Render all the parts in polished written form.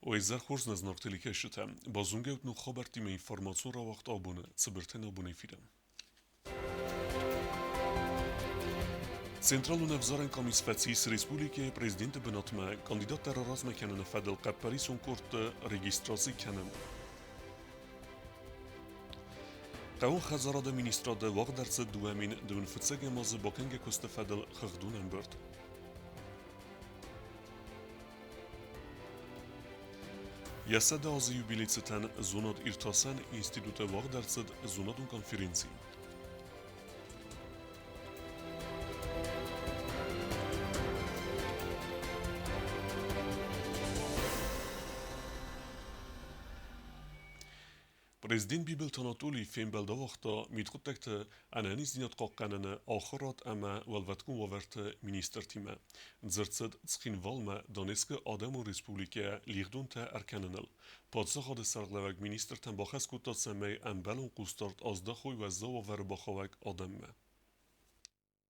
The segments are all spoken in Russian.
وإذا خورزنا زنارتلي كاشتا بازونجوت نو خبرتي من إنفورماسيون را وقت آبونه سبرتين آبونه فيدم Centralul nevzoren komisfacis Respublike prezidenti benotme kandidat ter razmekenen fedel qepperison kort registrasi kenen. قوان خزارة مینیستراد وقت درصد دوامین دون فتسگ مازه باکنگ کست فدل خخدون برد. یسد آزیو بیلیتستن زوناد ارتاسن اینستیتوت وقت درصد زونادون کنفرنسی. Prezident Bibel Tanatoli فين بلده وقتا میتخوتکت انانی زینات قاقنن آخرات اما والوتکون وورت مینیستر تیمه. زرتسد تسخین والما دانسک آدم و ریسپوبلیکه لیغدون تا ارکننل. پادشاه د سرغلوک مینیستر تن باخس کوتا سمی امبلون قوستارت ازده خوی و زو ور باخوک آدمه.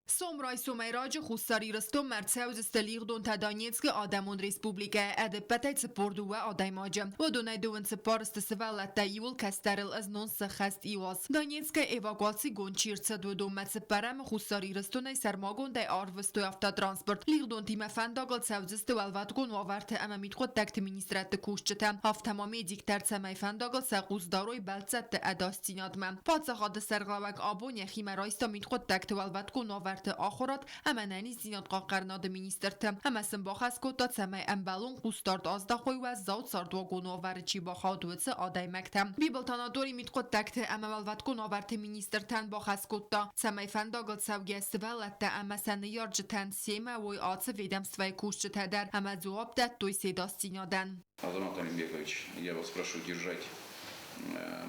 Somraj Somajrađe Husari Rostom Mercedes Stelirdon Tadanjetske Adamon Respublike Ede Petejce Porduve Adajmađe. Vodonaj Duvence Parste Sevalata Iul Kastaril az non se khast Iwas. Danjetske evakuaci Gončirce Dvodumece Perem Husari Rostonaj Sermagon Daj Arvestoj Afta Transport. Lirdon Time Fendagal Sevzeste Velvatgon Vaverte Ememit Khod Tekt Ministrette Kushchete. Haftama Medik Tercemaj Fendagal Sequzdaroj Belcette Edastinadme. Patsahad Serglavak Abon Yechime Rajsta Mit Khod Tekt Velvatgon Vaverte آخرات امنانی زینات قاقرناد مینیسترته همسن باخس کتات سمای امبالون قوستارد ازده خوی و زود سارد و گناور چی باخادویت آدای مکتم بیبلتانا دوری میتقود تکت اموالوت گناورت مینیسترتن باخس کتا سمای فنداگل سوگی استوالت امسن یارجتن سیمه وی آتس ویدم سوی کوشته در اما زواب داد دوی سیداستینادن Азамат Алимбекович, я вас прошу держать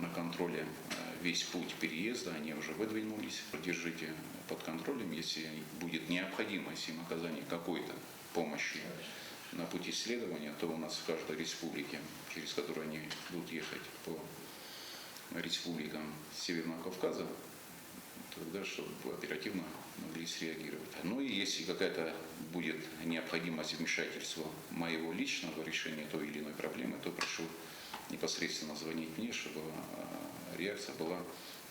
на контроле весь путь переезда, они уже выдвинулись. Держите под контролем, если будет необходимость им оказания какой-то помощи на пути следования, то у нас в каждой республике, через которую они будут ехать по республикам Северного Кавказа, тогда, чтобы оперативно могли среагировать. Ну и если какая-то будет необходимость вмешательства моего личного решения той или иной проблемы, то прошу непосредственно звонить мне, чтобы реакция была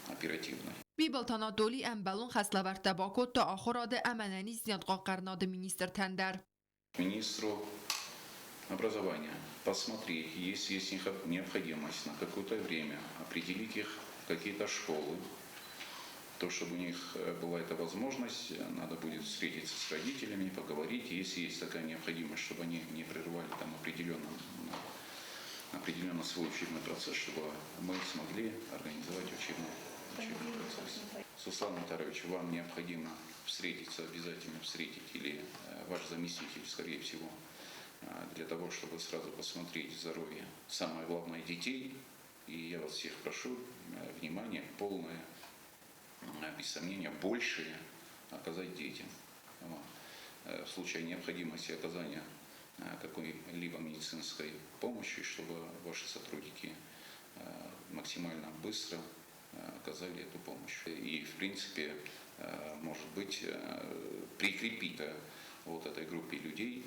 оперативной. بیبلتانا دولی امبالون خسلورت باکو تا آخراد امنانی زیاد قاقرناد مینیستر تندر. Министру образования посмотреть, если есть необходимость на какое-то время определить их в какие-то школы, то, чтобы у них была эта возможность, надо будет встретиться с родителями, поговорить, если есть такая необходимость, чтобы они не прерывали там определенно свой учебный процесс, чтобы мы смогли организовать учебный процесс. Суслан Натарович, вам необходимо встретиться, обязательно встретить, или ваш заместитель, скорее всего, для того, чтобы сразу посмотреть здоровье, самое главное, детей. И я вас всех прошу, внимание полное, без сомнения, большее оказать детям. В случае необходимости оказания какой-либо медицинской помощи, чтобы ваши сотрудники максимально быстро оказали эту помощь. И, в принципе, может быть, прикрепить вот этой группе людей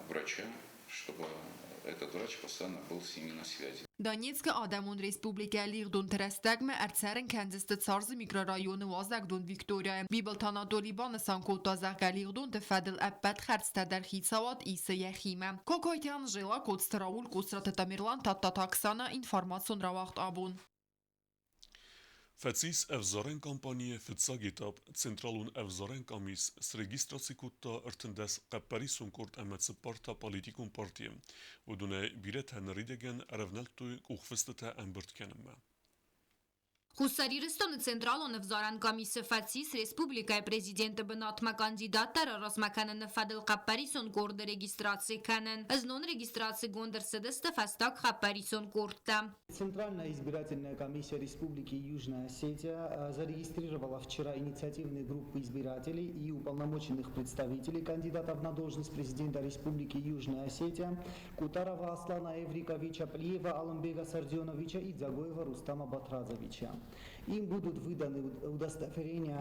врача, чтобы этот врач постоянно был с ними на связи. Donetsk Adamon Respublike Lirdun Terestagme Erzeren Kenziste Zarz Mikrorajone Wazagdun Victoria. Bibeltana Doliban Sankota Zagalirdun de Fadel Abbet Khersta der Hitsawat Ise Yechime. Kokoytian Jela Kotstraul Kusrat Tamirlan Tatataksana Information Rawacht Abun. Fetsis evzaren kampanje fetsagitab centralun evzaren kamis s registraci kutta örtendes qapparisun kort emet parta politikun partiem. Vodune biret hen ridegen revneltu ukhvestete embert kenemme. Հուսարիրստոնը ցենտրալոնը վզարան կամիսը ֆացիս ռեսպուբլիկայ պրեզիդենտը բնատմա կանդիդատները ռոսմականը նֆադել խապարիսոն կորդը ռեգիստրացի կանեն ըզնոն ռեգистрации гондер седеста фастак хапарисон корта. Центральная избирательная комиссия Республики Южная Осетия зарегистрировала вчера инициативные группы избирателей и уполномоченных представителей кандидатов на должность президента Республики Южная Осетия Кутарова Аслана Эвриковича, Плиева Алымбега Сардионовича и Дзагоева Рустама Батразовича. Им будут выданы удостоверения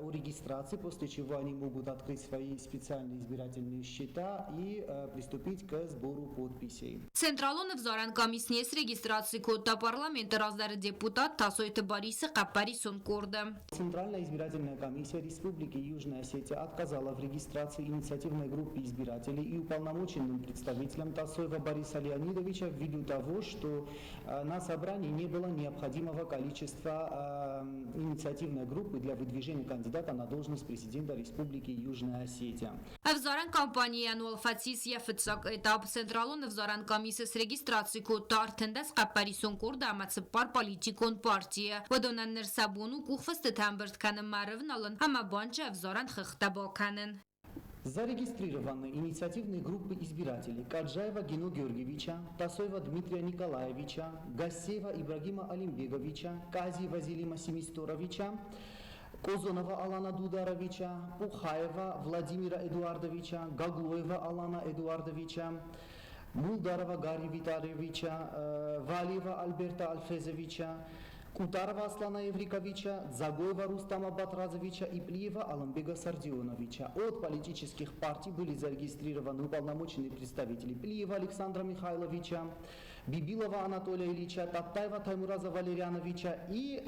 о регистрации, после чего они могут открыть свои специальные избирательные счета и приступить к сбору подписей. Ցենտրալոնը վզարան կամիսնի ես ռեգիստրացի կոտա պարլամենտը ռազդարը դեպուտատ Տասոյթը Բարիսը Կապարիսուն կորդը։ Центральная избирательная комиссия Республики Южная Осетия отказала в регистрации инициативной группы избирателей и уполномоченным представителям Тасоева Бориса Леонидовича ввиду того, что на собрании не было необходимого количества инициативной группы для выдвижения кандидата на должность президента Республики Южная Осетия. Վզարան կամպանիան ուալֆացիս եվծակ էտապ Ցենտրալոնը վզարան կամիսս ռեգիստրացի կոտա արդնդես Կապարիսուն կորդը ամացը պար պալիտիկոն պարտիը։ Ոդոնան ներսաբունու կուխվստը թամբրտքանը մարվնալն համաբանջը վզարան խղտաբոքանն։ Зарегистрированы инициативные группы избирателей Каджаева Гено Георгиевича, Тасоева Дмитрия Николаевича, Гассеева Ибрагима Алимбеговича, Кази Вазилима Семисторовича, Козонова Алана Дударовича, Пухаева Владимира Эдуардовича, Гаглоева Алана Эдуардовича, Мулдарова Гарри Витальевича, Валиева Альберта Альфезовича, Кутарова Аслана Евриковича, Загоева Рустама Батразовича и Плиева Аламбега Сардионовича. От политических партий были зарегистрированы уполномоченные представители Плиева Александра Михайловича, Бибилова Анатолия Ильича, Таттаева Таймураза Валерьяновича и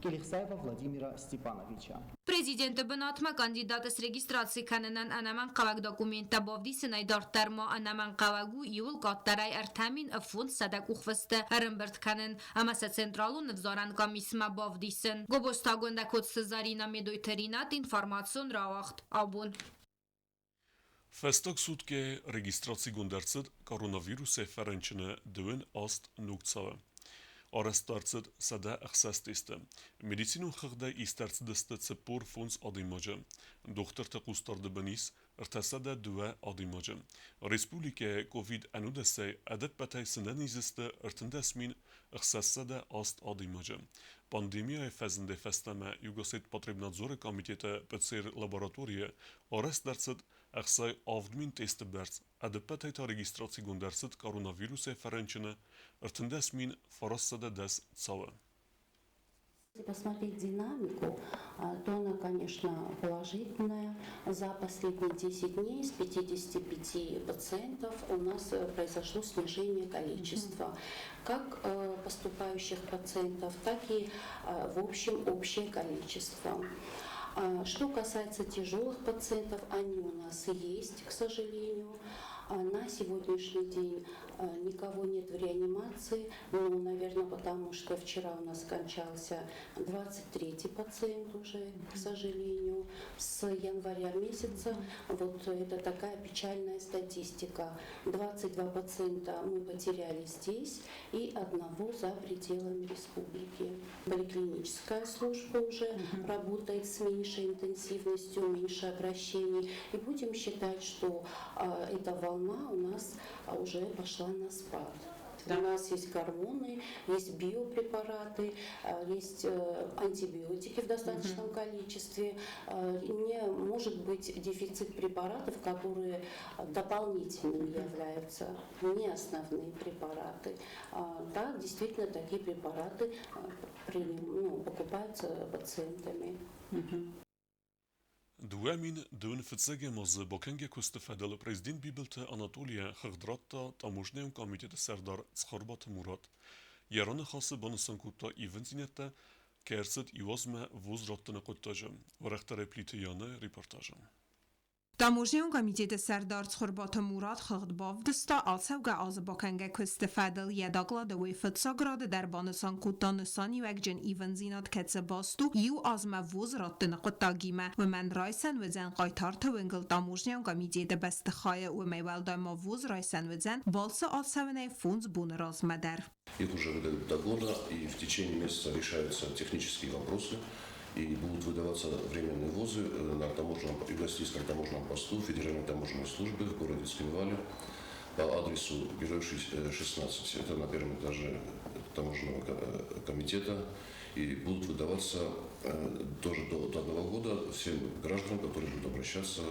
Келихсаева Владимира Степановича. Президенты բնատմա կանդիդատս ռեգիստրացի կանենան անաման կավակ դոկումենտա բովդիսը նայդար տերմո անաման կավագու իուլ կատարայ արտամին ըֆուն սադակ ուխվստը հրմբրտ կանեն ամասա ցենտրալուն վզարան կամիսմա բովդիսն գոբոստագոնդակոց Սզարինա մեդոյթերինատ ինֆորմացիոն ռավախտ աբուն Festag sutke registracji gundercet koronaviruse ferençine dön ast nuktsava. Arastarcet sada axsastiste. Medicinun xırda istercidiste cepor fons adimacı. Doktor taqustardı benis irtasada dua adimacı. Respublike Covid anudese adet patay sinaniziste irtindesmin axsasada ast adimacı. Pandemia fazinde festama Jugoset Potrebnadzore komitete PCR laboratorie Arastarcet Axsay avdmin testi berz, adepatay ta registracji gundercet koronaviruse ferençine irtindesmin farassada des tsava. Если посмотреть динамику, то она, конечно, положительная. За последние 10 дней с 55 пациентов у нас произошло снижение количества как поступающих пациентов, так и в общем общее количество. Что касается тяжелых пациентов, они у нас есть, к сожалению. На сегодняшний день никого нет в реанимации, ну, наверное, потому что вчера у нас скончался 23-й пациент уже, к сожалению, с января месяца. Вот это такая печальная статистика. 22 пациента мы потеряли здесь и одного за пределами республики. Поликлиническая служба уже работает с меньшей интенсивностью, меньше обращений. И будем считать, что эта волна у нас уже пошла на спад. Да. У нас есть гормоны, есть биопрепараты, есть антибиотики в достаточном количестве. Не может быть дефицит препаратов, которые дополнительными являются, не основные препараты. Да, действительно, такие препараты покупаются пациентами. Duamin dön fitsege mazı bakenge kustefedel prezident bibelte Anatolia xırdratta tamoşneyon komitete serdar Tsxarbat Murat. Yaranı xası banısan kutta evenzinette kerset ivazme voz rattına kuttacım. Varaqta replite yanı reportajım. Tamožnjom komitete serdar Tsxarbat Murat xıqdbavdista alsevga azbakenge kustefedel yedagla de wefetsagrade der banısan kutta nısani vekcen evenzinat ketse bastu yu azme voz rattına kuttagime ve men raysen ve zen qaytar tevengel tamožnjom komitete bestixaye ve meyveldayma voz raysen ve zen balsa alsevene fonds bun razmeder. Их уже выдают до года, и в течение месяца решаются технические вопросы, и будут выдаваться временные вузы на таможенном, Юго-Осетийском таможенном посту Федеральной таможенной службы в городе Скинвале по адресу Героев 16. Это на первом этаже таможенного комитета, и будут выдаваться тоже до 1 года всем гражданам, которые будут обращаться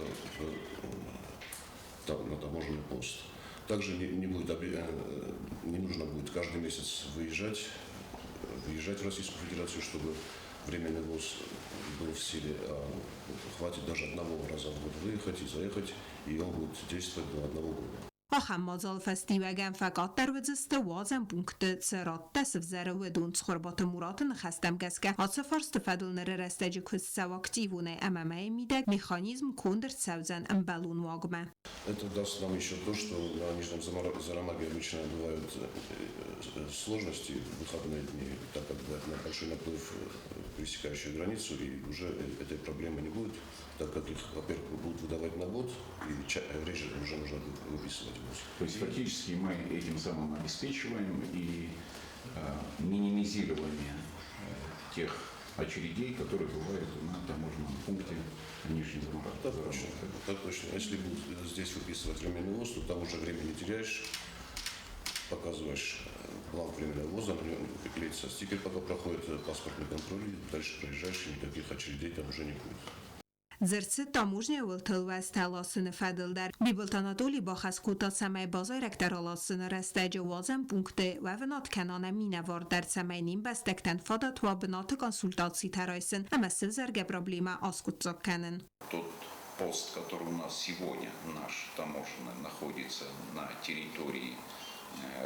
на таможенный пост. Также не нужно будет каждый месяц выезжать въезжать в Российскую Федерацию, чтобы временный ВОЗ был в силе, а хватит даже одного раза в год выехать и заехать, и он будет действовать до 1 года. A Hammazal Fesztiválgen fekattervezeste Wazen punkte Ceratte Sevzere Wedun Schorbata Muraten Hastem Geske, a Cefarste Fedulnere Restegi Kussau активуне ММА Мидек механизм Кондер Цевзен Эмбелун Вагме. Это даст нам еще то, что на Нижнем Зарамаге обычно бывают сложности в выходные дни, так как бывает большой наплыв, пересекающий границу, и уже этой проблемы не будет, так как их, во-первых, будут выдавать на год, и реже уже нужно выписывать ВОЗ. То есть фактически мы этим самым обеспечиваем и минимизирование тех очередей, которые бывают на таможенном пункте Нижний Зарамак. Так точно. Если будут здесь выписывать временный ВОЗ, то там уже время не теряешь, показываешь бланк временного ВОЗа, на нем клеится стикер, пока проходит паспортный контроль, и дальше проезжаешь, и никаких очередей там уже не будет. Zerce tamożnie woltolwest talasyn fedeldar. Biboltanatoli bachaszkutat szemely bazajrekter alasyn resztegye wazen punkty, wevenat kenane minevardar szemejnin bestekten fadatva benate konsultacji terajsyn, emeszil zerge problema askutzak kenen. Тот пост, который у нас сегодня, наш таможенный, находится на территории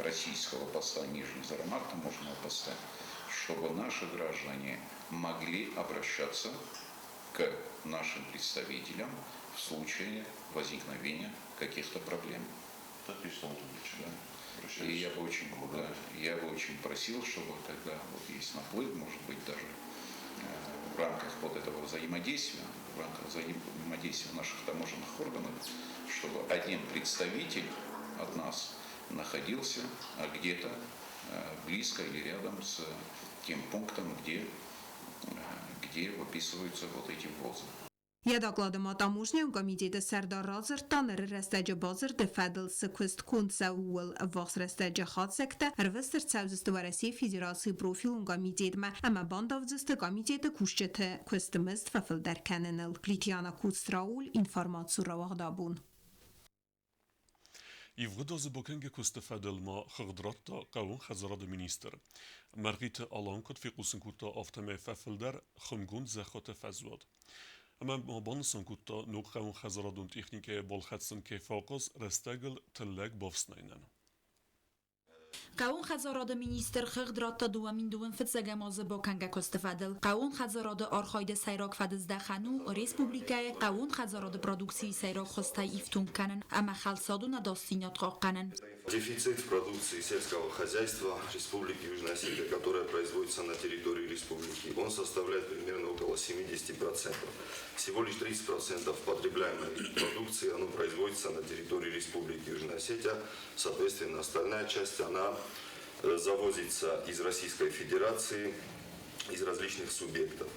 российского поста Нижний Зарамак, таможенного поста, чтобы наши граждане могли обращаться к нашим представителям в случае возникновения каких-то проблем. Так и да. И я бы очень просил, чтобы когда вот есть наплыв, может быть, даже в рамках вот этого взаимодействия, в рамках взаимодействия наших таможенных органов, чтобы один представитель от нас находился где-то близко или рядом с тем пунктом, где выписываются вот эти ВОЗы. Yadakladım a tamożnię komitete Serdar Razır tanır restece bazır de fedel sıkust kunsa ul vaks restece hatsekte ervester çevziste varesi federasi profilun komitetme ama bandavziste komitete kuşçete kustemist fefil derkenenil. Plitiana Kutstraul informatsur ravagdabun. И в году забокенге кустефедел ма хгдратта قاون خزراد министр. مرغيت آلانكت في قوسن كوتا آفتمه ففلدر خمگون زخات فزواد. اما ما بانسان كوتا نوق قاون خزرادون تکنیکه بالخدسن که فاقز رستگل تلگ بافسنینن. قاون خزاراد مینیستر خغدرات دوامین دوم فتزگه مازه با کنگه کستفدل. قاون خزاراد آرخاید سیراک فدزده خانو ریسپوبلیکای قاون خزاراد پرودوکسی سیراک خستای ایفتون کنن اما خلصادو نداستینات قاقنن. Дефицит в продукции сельского хозяйства Республики Южная Осетия, которая производится на территории республики, он составляет примерно около 70%. Всего лишь 30% потребляемой продукции оно производится на территории Республики Южная Осетия. Соответственно, остальная часть она завозится из Российской Федерации, из различных субъектов.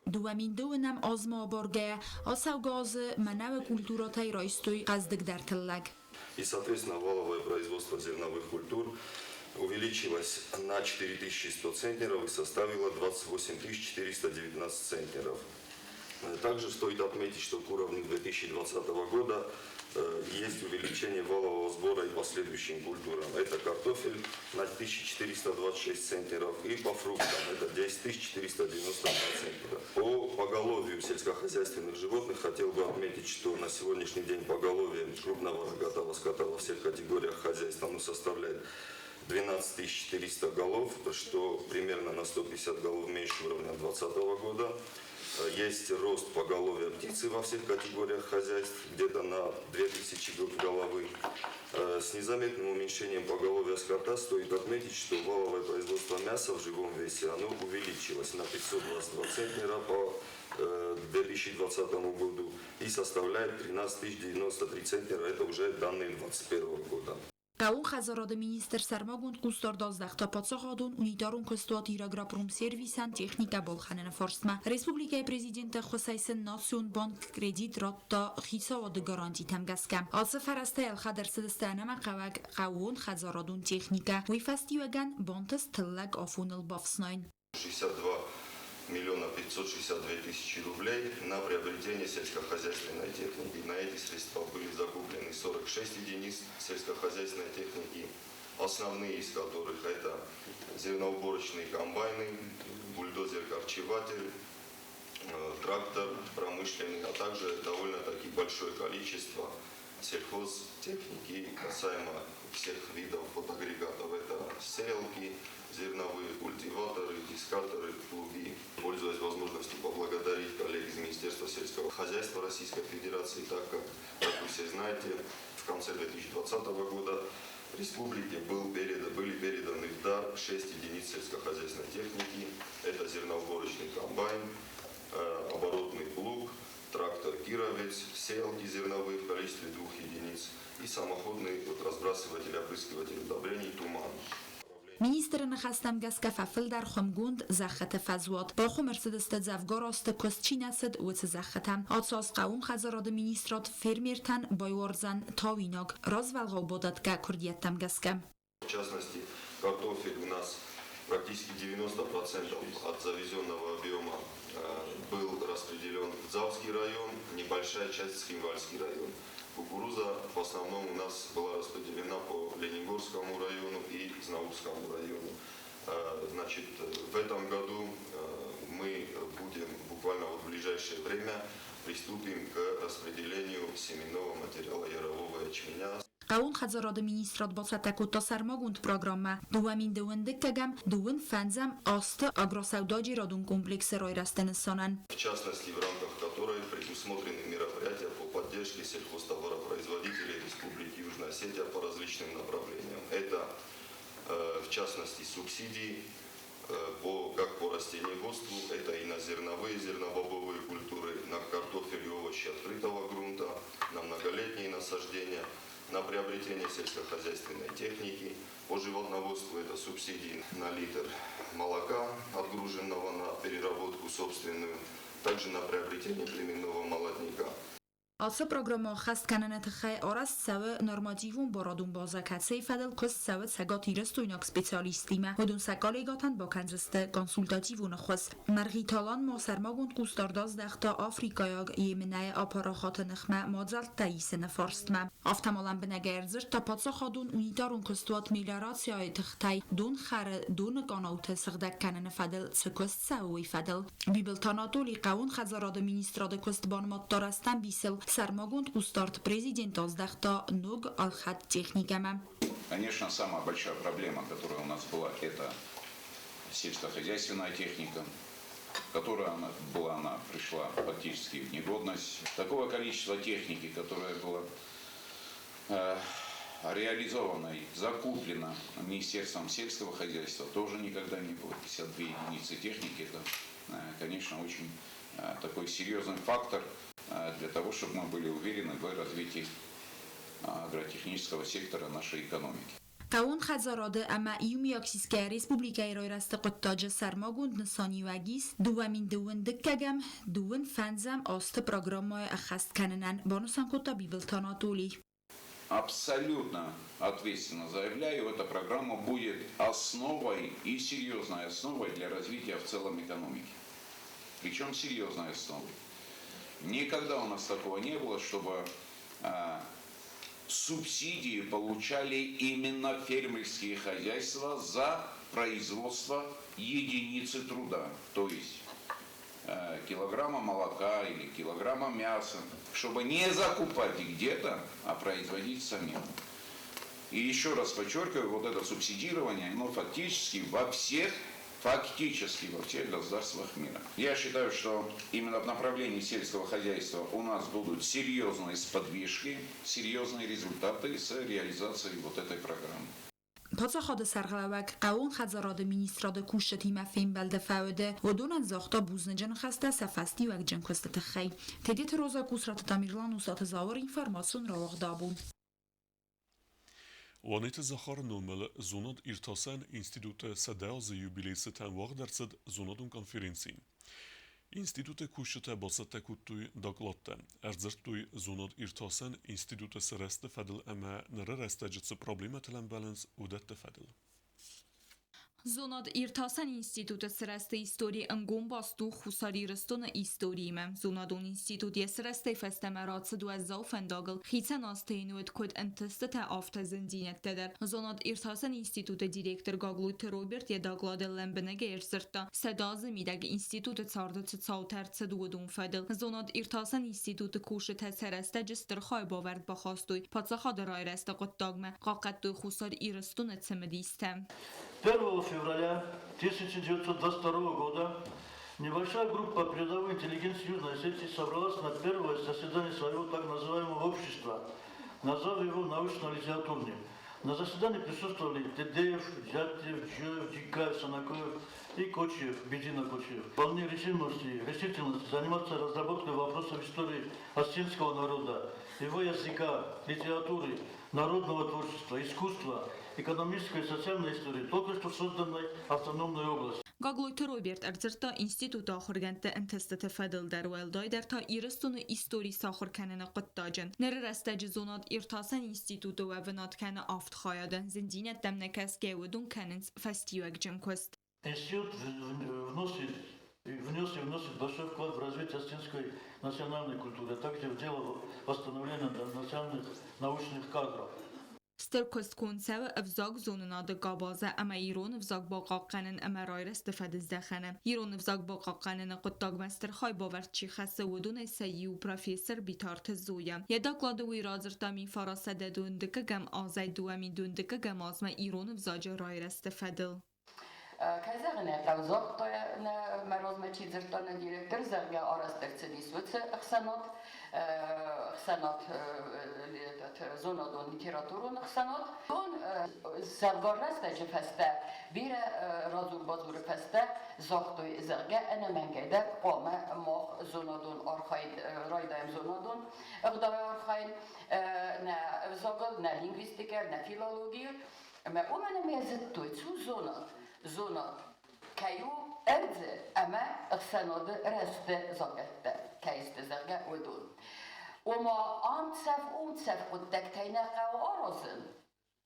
دوامین دوینم آزما برگه آساوگاز منو کلتوراتای رایستوی قصدک در تلگ. И, соответственно, валовое производство зерновых культур увеличилось на 4100 центнеров и составило 28 419 центнеров. Также стоит отметить, что к уровню 2020 года есть увеличение валового сбора и по следующим культурам. Это картофель на 1426 центнеров и по фруктам это 10 492 центнера. По поголовью сельскохозяйственных животных хотел бы отметить, что на сегодняшний день поголовье крупного рогатого скота во всех категориях хозяйств оно составляет 12 400 голов, что примерно на 150 голов меньше уровня 2020 года. Есть рост поголовья птицы во всех категориях хозяйств, где-то на 2000 головы. С незаметным уменьшением поголовья скота стоит отметить, что валовое производство мяса в живом весе оно увеличилось на 522 центнера по 2020 году и составляет 13 093 центнера, это уже данные 2021 года. قاون خزاراد مینیستر سرماگوند کوستار 12 تا پادساغادون اونیتارون کستوات ایراگرا پروم سرویسن تکنیکا بالخانن فرستما ریسپوبلیکای پرزیدنت خوسایسن ناسیون بانک کردیت رات تا خیسا و دگارانتی تمگسکم آسه فرسته الخدر سدستانه مقاوگ قاون خزارادون تکنیکا ویفستی وگن بانتس تلگ آفون البافسناین 62 миллиона 562 тысячи рублей на приобретение сельскохозяйственной техники. На эти средства были закуплены 46 единиц сельскохозяйственной техники основные из которых это зерноуборочные комбайны, бульдозер-корчеватель, трактор промышленный, а также довольно-таки большое количество сельхозтехники касаемо всех видов фотоагрегатов. Это сеялки, зерновые культиваторы, дискаторы, плуги. Пользуясь возможностью поблагодарить коллег из Министерства сельского хозяйства Российской Федерации, так как вы все знаете, в конце 2020 года республике были переданы в дар 6 единиц сельскохозяйственной техники. Это зерноуборочный комбайн, оборотный плуг, трактор «Кировец», сеялки зерновые в количестве 2 единиц и самоходный разбрасыватель опрыскиватель удобрений «Туман». Министрն խաստամ գասկաֆաֆել դար խոմգունդ զախտը ֆազուատ բախու մերսեդստը զավգորոստը կոստչինասդ ուց զախտամ ոցոս qaum խազարոդը министрот фермертан бойворзан тавинок развалгау бодатка курдиеттам гаскам. В частности, картофель у нас практически 90% от завезенного объема был распределен в Дзавский район, небольшая часть в Схимвальский район. Кукуруза в основном у нас была распределена по Лениногорскому району и Знаурскому району. Значит, в этом году мы будем буквально в ближайшее время приступим к распределению семенного материала ярового ячменя. Qaun խազարոդը министрот բոցատակու տոսարմոգունդ պրոգրամը դուամին դունդիկկագամ դուын фанзам осты агросаудаджи родун комплексы ройрастенсонан. В частности, в рамках которой предусмотрены мероприятия по поддержке сельхозтоваропроизводителей Республики Южная Осетия по различным направлениям. Это, в частности, субсидии как по растениеводству, это и на зерновые, зернобобовые культуры, на картофель и овощи открытого грунта, на многолетние насаждения, на приобретение сельскохозяйственной техники. По животноводству это субсидии на литр молока, отгруженного на переработку собственную, также на приобретение племенного молотника. Аса программа хаст кананат хай орас сава нормативун бородун базакатсей фадل кос сава сагات ایرستویناک سپیциالیستیمه ودون سکالیگاتن با کنزسته کنسولتاتیوون خواست مرغیتالان ما سرماگوند قوستارداز دختا آفریکایاگ یمنای آپاراخات نخمه مادزل تاییسن فارستمه افتمالان بنگرزر تا پاتسا خادون اونیدارون کستوات میلاراتیای تختای دون خر دون گاناوت سغدک کنن فدل سکست سوی فدل بیبلتاناتولی قوون خزاراد مینیستراد کست بانمات دارستن بیسل Сармагунд Кустарт президент Оздахта Нуг Алхат техникама. Конечно, самая большая проблема, которая у нас была, это сельскохозяйственная техника, которая она пришла фактически в негодность. Такого количества техники, которая была реализована и закуплена Министерством сельского хозяйства, тоже никогда не было. 52 единицы техники, это, конечно, очень такой серьезный фактор для того, чтобы мы были уверены в развитии агротехнического сектора нашей экономики. قاون خزاراده اما ایومیاکسیس که ریسپوبلیکای روی راست قطاج سرماگوند نسانی و اگیس دوامین دوون دکگم دوون فنزم آست پروگرامای اخست کننن بانوسان کتا بیبلتاناتولی. Абсолютно ответственно заявляю, эта программа будет основой и серьезной основой для развития в целом экономики. Причем серьезной основой. Никогда у нас такого не было, чтобы субсидии получали именно фермерские хозяйства за производство единицы труда. То есть килограмма молока или килограмма мяса, чтобы не закупать их где-то, а производить самим. И еще раз подчеркиваю, вот это субсидирование, оно фактически во всех государствах мира. Я считаю, что именно в направлении сельского хозяйства у нас будут серьезные сподвижки, серьезные результаты с реализацией вот этой программы. پاتخاد سرغلوک قاون خزاراد مینیستراد کوشتی مفیم بلده فاوده و دون زاختا بوزنجن خسته سفستی و اگجن کستت خی تدیت روزا کسرات تامیرلان و سات زاور اینفرماسون را وقدابون. وانيت زخار نومل زوناد إرتاسان إنستيتوت سداوز يوبيليس تنواق درصد زونادون كونفرنسين. إنستيتوت كوشتا باسطة كوتوي داغلاتا أرزرتوي زوناد إرتاسان إنستيتوت سرست فدل أما نرى رستجتس بروبليمة لنبالانس ودت فدل. Zonad İrtasan İnstitutu sırasında istori انگون باستو خساری رستون ایستوریم زونادون اینستیتوتی سرسته فستمرات سدوزا و فنداگل خیتن آستینوید کد انتسته تا آفت زندینت تدر زوناد ارتاسن اینستیتوت دیرکتر گاگلویت روبرت یا داگلاد لمبنگه ارسرتا سداز میدگ اینستیتوت تارد تساوتر سدودون فدل زوناد ارتاسن اینستیتوت کوشت سرسته جستر خای باورد بخواستوی پاتسخا درای رسته قد داگمه قاقت دو خساری ایرستون اتسمدیستم 1 февраля 1922 года небольшая группа передовой интеллигенции Южной Осетии собралась на первое заседание своего так называемого общества, назвав его научно-литературным. На заседании присутствовали Тедеев, Жаттев, Джоев, Дикаев, Санакоев и Кочев, Бедина Кочев. Вполне решительности заниматься разработкой вопросов истории осетинского народа, его языка, литературы, народного творчества, искусства, экономической и социальной истории только что созданной автономной области. گاگلویت روبرت ارزرتا اینستیتوت آخرگنت انتستت فدل در ویلدای در تا ایرستون ایستوری ساخر کنن قطاجن نر رستج زوناد ارتاسن اینستیتوت و ونات کنن آفت خایادن زندینت دم نکس گودون کننس فستیوگ جنکوست. Институт внес и вносит большой вклад в развитие осетинской национальной культуры, а также в дело восстановления национальных научных кадров. سترکست کنسه و افزاگ زوننا ده گابازه اما ایرون افزاگ با قاقنن اما رای استفاده زخنه ایرون افزاگ با قاقنن قطاق مستر خای باورد چی خسته و دون سیو پروفیسر بیتارت زویا یه داگلاده وی رازر تامی فراسده دوندکه گم آزای دومی دوندکه گم آزمه ایرون افزاج رای استفاده كازغنا قوزق مروز ما تشي زرتنا ديريكتور زرقا أراس ترتديس وت خسانات زونا دون ليتراتورون خسانات دون زرقا راستا جفستا بير رازور بازور فستا زاختو زرقا أنا من كده قامة مخ زونا دون أرخايد رايدايم زونا دون أقدار أرخايد نا زاقل نا لينغويستيكر نا فيلولوجير ما أمنا ما زدتو تسو زونات كيو أرز أما أخسنود رست زغت كيست زغة ودون وما أنتصف قدك تيناقا وأرزن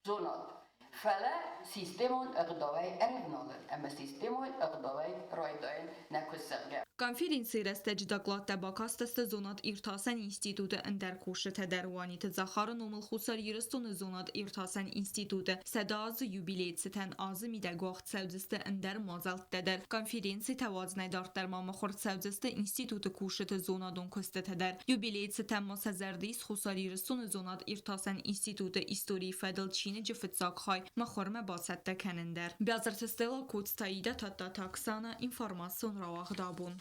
زونات فلا سيستمون أقدوي أرفنالن أما سيستمون أقدوي رايدين نكوز زغة Konferansi resteci daglata bakastasta zonat irtasan institutu اندر کوشت دروانی تزخار نومل خساری رستون زونات irtasan institutu سداز یوبیلیت ستن آزمی در گوخت سوزست اندر مازلت در konferansi توازنه دارت در مام خورد سوزست institutu کوشت زونادون کستت در یوبیلیت ستن ماسزردیس خساری رستون زونات irtasan institutu استوری فدل چین جفتزاق های مخورم باست دکنندر بیازرت استلا کود تاییده تا تاکسانا اینفورماسیون را دابون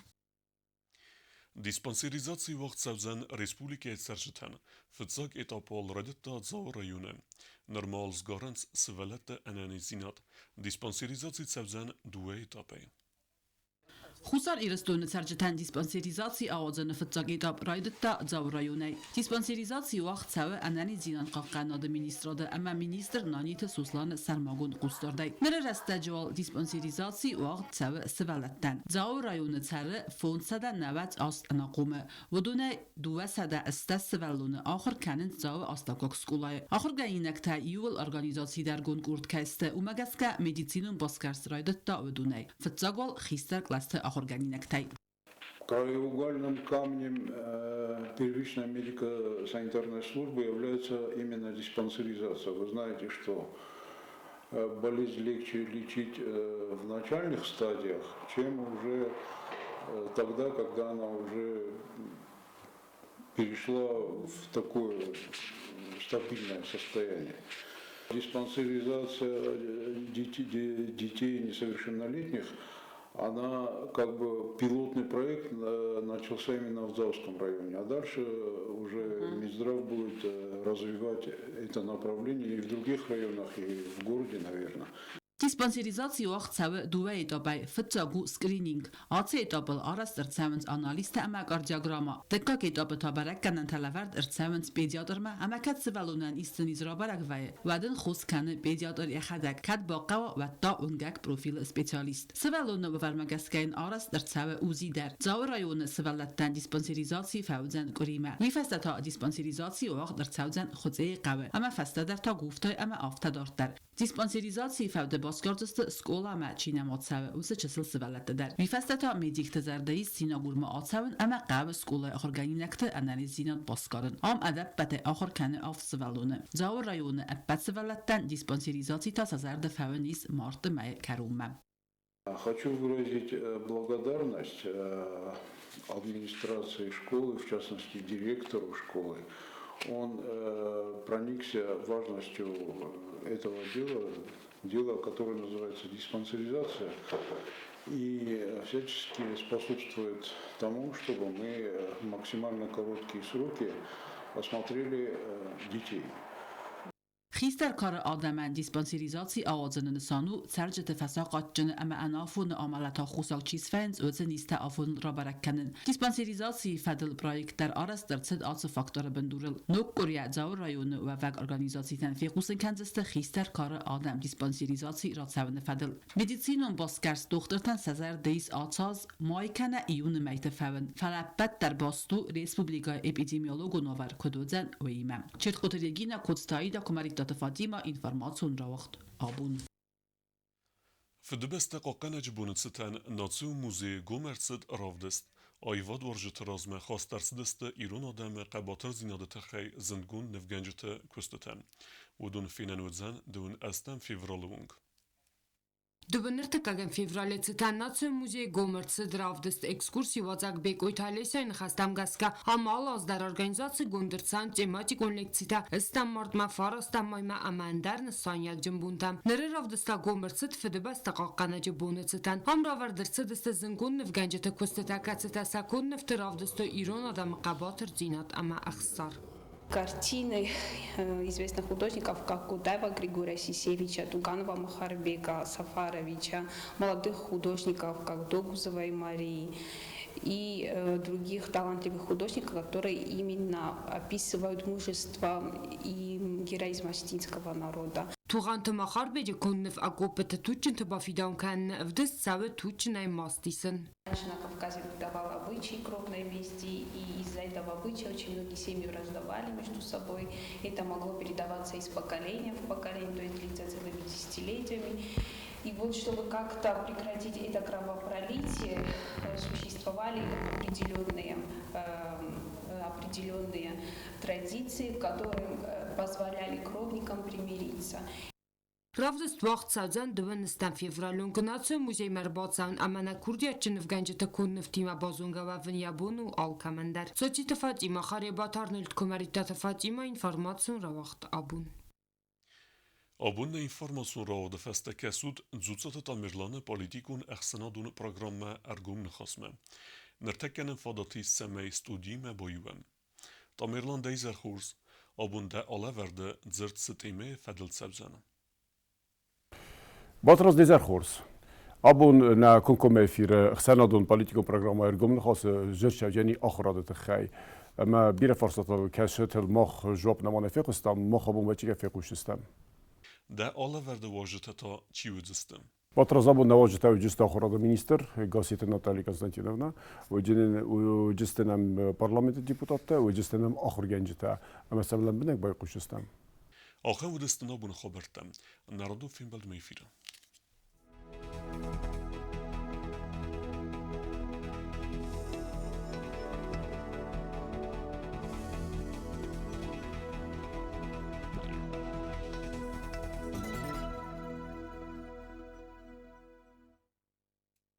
Диспансеризации вахтсавзан республике саржитан. Фитзак этапол радетта зау районе. Нормал сгаранц свалетта ананизинат. Диспансеризации савзан дуэ этапе. خسر ایرستون سرجتن دیسپانسریزاسی آوازن فتزاگیداب رایدتا زاو رایونی دیسپانسریزاسی وقت سوه انانی زینان قاقناد مینیستراده اما مینیستر نانیت سوسلان سرماگون قوستارده نره رستجوال دیسپانسریزاسی وقت سوه سوالتن زاو رایون سره فون سده نوت است اناقومه و دونه دوه سده استه سوالون آخر کنند زاو استاکوک سکولای آخر گینک تا یول ارگانیزاسی در گون گورد کسته و مگسکه مدیسینون باسکرس رایدتا و دونه فتزاگوال خیستر کلاسته Краеугольным камнем первичной медико-санитарной службы является именно диспансеризация. Вы знаете, что болезнь легче лечить в начальных стадиях, чем уже тогда, когда она уже перешла в такое стабильное состояние. Диспансеризация детей несовершеннолетних она как бы пилотный проект начался именно в Завском районе, а дальше уже Минздрав будет развивать это направление и в других районах, и в городе, наверное. Диспансеризации وقت سوى دوای دابای فتزاگو سکرینینگ آتش دابل آرست ارتسامنس آنالیست اما کاردیوگراما دکا که داب تا برک کنن تلفرد ارتسامنس پیدیاتر ما اما کد سوالونن ایستنیز را برک وای ودن خوش کنه پیدیاتر یخدک کد باقوا و تا اونگک پروفیل سپیشالیست سوالون بفرمگسکین آرست ارتساوه اوزی در زاو رایون سوالتن دیسپانسریزاسی فوزن کریمه ویفسته تا دیسپانسریزاسی وقت ارتساوزن خودزه قوه اما فسته در تا گفتای اما آفته دارد در Dispensierizatie für die Baskordeste Skola ma China Matsawe und sich Silsewalette der. Wie festeta medikte zerdei Sinagurma Atsawen ama qab Skola organinekte analizinat Baskaren. Am adab bate akhar kane auf Svalone. Zau rayone Batsevaletten Dispensierizatie ta zerde Faunis Marte Mai Karuma. Хочу выразить благодарность администрации школы, в частности директору школы. Он проникся важностью этого дела, которое называется диспансеризация, и всячески способствует тому, чтобы мы в максимально короткие сроки осмотрели детей. خیستر کار آدمان دیسپانسیریزاتی آوازن نسانو سرجت فساقات جن اما انافون عملتا خوصاق چیز فنز و نیست آفون را برکنن دیسپانسیریزاتی فدل پرایک در آرس در صد آس فاکتور بندورل نوک گریع زاور رایون و وگ ارگانیزاتی تنفیق خوصن کنزست خیستر کار آدم دیسپانسیریزاتی را تساون فدل مدیسینون باسکرس دخترتن سزر دیس آتاز مایکنه ایون میت فون فلبت در باستو ریسپوبلیکا اپیدیمیولوگو نوور کدوزن و ایمم چرت قطریگینا کدستایی دا کماریت Fatima information racht abun. Für die beste Qoqqana jibunitsetan Natsu Musee Gomertset ravdest. Ayvad warjit razme khastarsideste Iran adame qabatar zinadete khay zindgun nevganjete kustetan. Udun finanuzan dun astan fevralung. Դուբներտակագն ֆևրալեցը տանացը մուզեյ գոմերցը դրավդստ էքսկուրսի վազակ բեկոյթալեսային խաստամ գասկա համալ ազդար օրգանիզացը գոնդրցան թեմատիկ օնլեկցիտա ստամ մարդմա ֆարաստամ մայմա ամանդարն սանյակ ջմբունդամ ներերավդստա գոմերցը ֆդբաստա qaqanaجı բոնեցտան համրավար դրցը դստը զնգուն նվգանջը կոստետակացը սակուն նվտրավդստո իրոն адам qabatr зинат ама ахсар Картины известных художников, как Кудаева Григория Сисевича, Туганова Махарбека Сафаровича, молодых художников, как Догузовой Марии и других талантливых художников, которые именно описывают мужество и героизм осетинского народа. Туганты Махарбеджи коннев акопета тучин табафидан кан вдыс савы тучин ай мастисен. Раньше на Кавказе давал обычаи кровной мести, и из-за этого обычая очень многие семьи раздавали между собой. Это могло передаваться из поколения в поколение, то есть длиться целыми десятилетиями. И вот чтобы как-то прекратить это кровопролитие, существовали определенные традиции, которые позволяли кровникам примириться. Ravdest vaxt savzan dvenstan fevralun gnatsö muzey merbatsan amana kurdiya chnevganjeta kunnev tima bazunga va vnyabunu alkamandar. Sochita Fatima Kharibatarnelt komaritata Fatima information rawacht abun. Abun information rawacht feste kesud zutsata tamirlane politikun ehsanadun programma ergum nkhasme. Nertekenen fadati semey studime boyuem. Tamirlan deizer khurs abun da alaverde zert setime fadel savzana. Batras dezer khurs. Abun na kunkom fir khsanadun politikum programma ergum nkhas zerchajani akhradat khay. اما بیر فرصت کشت المخ جواب نمانه فیقستم مخ ابون بچی فیقوشستم. ده آلا ورده واجته تا چی وزستم؟ Батразабу наважите уджиста охрана министр Гасита Наталья Константиновна, уджистенам парламент депутата, уджистенам охргенжита, mesela binek bayquşistam. Ахе удестена бун хабартам. Народу фин балд мейфира.